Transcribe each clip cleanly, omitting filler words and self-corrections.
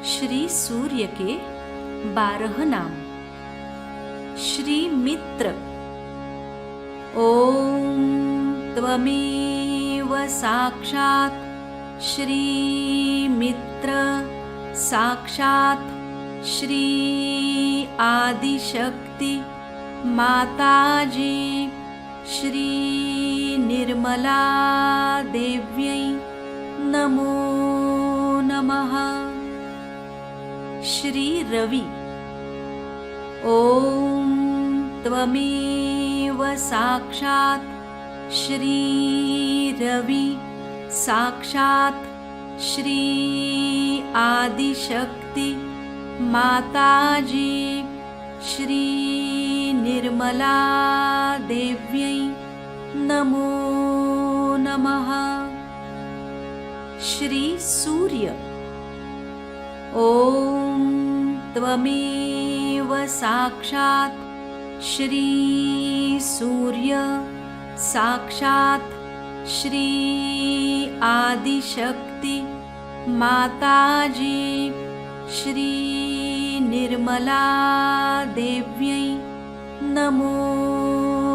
श्री सूर्य के 12 नाम। श्री मित्र। ओम त्वमेव साक्षात् श्री मित्र, साक्षात् श्री आदिशक्ति माताजी श्री निर्मला देव्यै नमो नमः। श्री रवि। ओम त्वमेव साक्षात् श्री रवि, साक्षात् श्री आदिशक्ति माताजी श्री निर्मला देव्यै नमो नमः। श्री सूर्य। ओम त्वमेव साक्षात् श्री सूर्य, साक्षात् श्री आदिशक्ति माताजी श्री निर्मला देव्यै नमो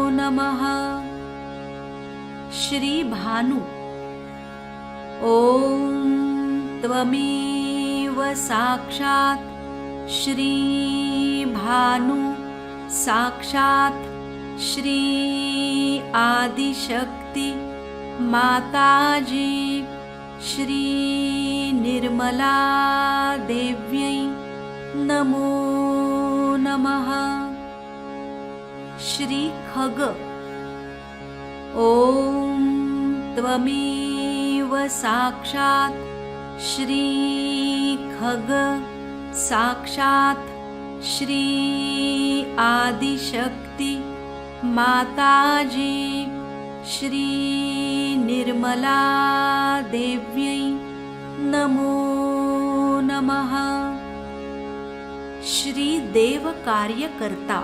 नमः। श्री भानु। ओम त्वमेव साक्षात् श्री भानु, साक्षात् श्री आदिशक्ति माताजी श्री निर्मला देव्यै नमो नमः। श्री खग। ओम त्वमेव साक्षात् श्री खग, साक्षात् श्री आदिशक्ति माताजी श्री निर्मला देव्यै नमो नमः। श्री देव कार्यकर्ता।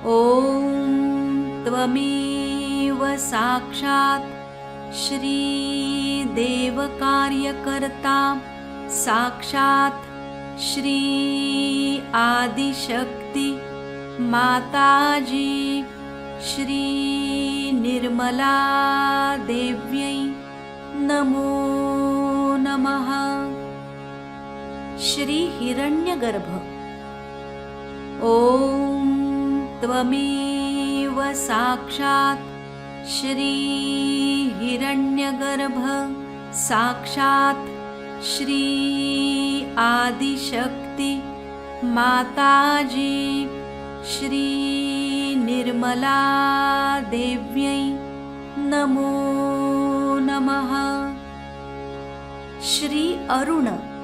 ओम त्वमेव साक्षात् श्री देव कार्यकर्ता, साक्षात् श्री आदिशक्ति माताजी श्री निर्मला देव्यै नमो नमः। श्री हिरण्यगर्भ। ओम त्वमेव साक्षात् श्री हिरण्यगर्भ, साक्षात् श्री आदिशक्ति माताजी श्री निर्मला देव्यै नमो नमः। श्री अरुण।